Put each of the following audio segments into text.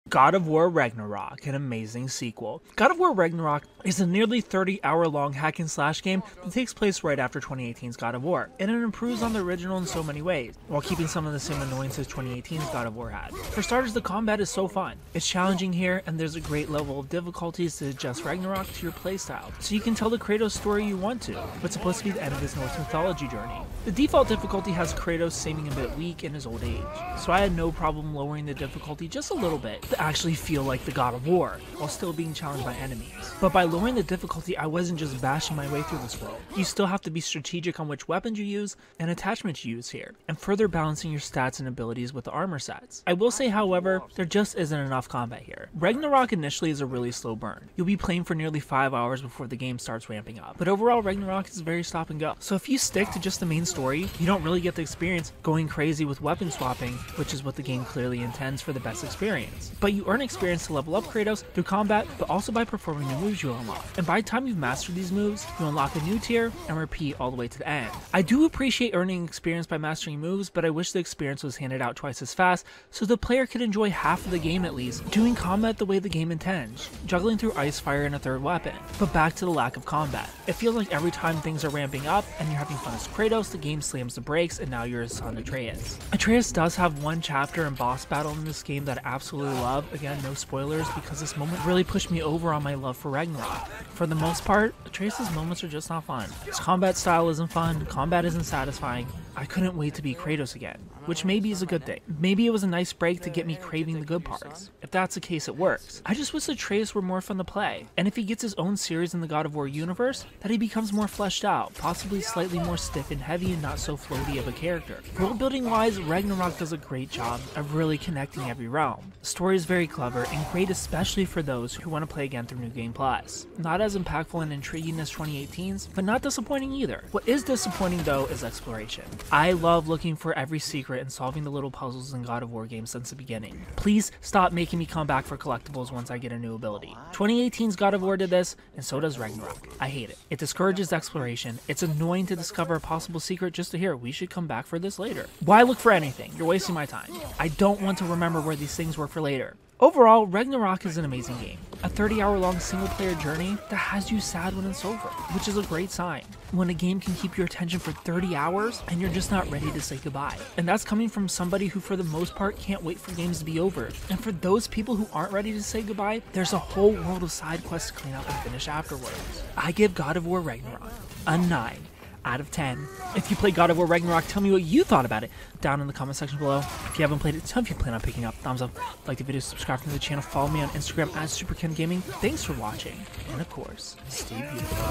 God of War Ragnarok, an amazing sequel. God of War Ragnarok is a nearly 30-hour-long hack-and-slash game that takes place right after 2018's God of War, and it improves on the original in so many ways, while keeping some of the same annoyances 2018's God of War had. For starters, the combat is so fun. It's challenging here, and there's a great level of difficulties to adjust Ragnarok to your playstyle, so you can tell the Kratos story you want to, what's supposed to be the end of his Norse mythology journey. The default difficulty has Kratos seeming a bit weak in his old age, so I had no problem lowering the difficulty just a little bit to actually feel like the God of War, while still being challenged by enemies. But by lowering the difficulty, I wasn't just bashing my way through this world. You still have to be strategic on which weapons you use and attachments you use here, and further balancing your stats and abilities with the armor sets. I will say, however, there just isn't enough combat here. Ragnarok initially is a really slow burn. You'll be playing for nearly 5 hours before the game starts ramping up, but overall Ragnarok is very stop and go. So if you stick to just the main story, you don't really get the experience going crazy with weapon swapping, which is what the game clearly intends for the best experience. But you earn experience to level up Kratos through combat, but also by performing new moves you unlock. And by the time you've mastered these moves, you unlock a new tier and repeat all the way to the end. I do appreciate earning experience by mastering moves, but I wish the experience was handed out twice as fast so the player could enjoy half of the game at least, doing combat the way the game intends, juggling through ice, fire, and a third weapon. But back to the lack of combat. It feels like every time things are ramping up and you're having fun as Kratos, the game slams the brakes and now you're his son Atreus. Atreus does have one chapter and boss battle in this game that I absolutely love. Again, no spoilers, because this moment really pushed me over on my love for Ragnarok. For the most part, Atreus' moments are just not fun. His combat style isn't fun, combat isn't satisfying. I couldn't wait to be Kratos again, which maybe is a good thing. Maybe it was a nice break to get me craving the good parts. If that's the case, it works. I just wish Atreus were more fun to play, and if he gets his own series in the God of War universe, that he becomes more fleshed out, possibly slightly more stiff and heavy and not so floaty of a character. World building wise, Ragnarok does a great job of really connecting every realm. The story is very clever and great, especially for those who want to play again through New Game Plus. Not as impactful and intriguing as 2018's, but not disappointing either. What is disappointing though is exploration. I love looking for every secret and solving the little puzzles in God of War games since the beginning. Please stop making me come back for collectibles once I get a new ability. 2018's God of War did this, and so does Ragnarok. I hate it. It discourages exploration. It's annoying to discover a possible secret just to hear we should come back for this later. Why look for anything? You're wasting my time. I don't want to remember where these things were for later. Overall, Ragnarok is an amazing game. A 30-hour-long single-player journey that has you sad when it's over, which is a great sign. When a game can keep your attention for 30 hours and you're just not ready to say goodbye. And that's coming from somebody who for the most part can't wait for games to be over. And for those people who aren't ready to say goodbye, there's a whole world of side quests to clean up and finish afterwards. I give God of War Ragnarok a 9 out of 10. If you played God of War Ragnarok, tell me what you thought about it down in the comment section below. If you haven't played it, tell me if you plan on picking up. Thumbs up, like the video, subscribe to the channel, follow me on Instagram at SuperKenGaming. Thanks for watching, and of course, stay beautiful.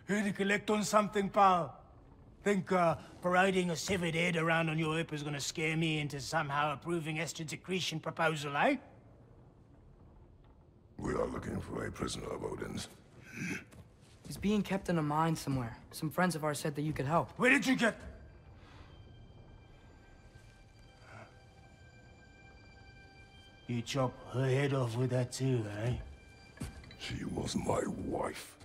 Here to collect on something, pal. Think parading a severed head around on your hip is gonna scare me into somehow approving Estrid's accretion proposal, eh? We are looking for a prisoner of Odin's. He's being kept in a mine somewhere. Some friends of ours said that you could help. Where did you get... You chop her head off with that too, eh? She was my wife.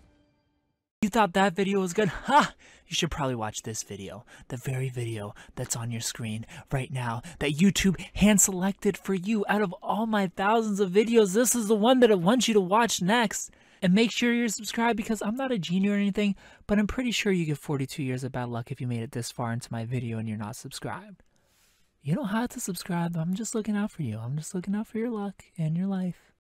You thought that video was good? Ha! You should probably watch this video. The very video that's on your screen right now that YouTube hand-selected for you. Out of all my thousands of videos, this is the one that I want you to watch next. And make sure you're subscribed, because I'm not a genie or anything, but I'm pretty sure you get 42 years of bad luck if you made it this far into my video and you're not subscribed. You don't have to subscribe. I'm just looking out for you. I'm just looking out for your luck and your life.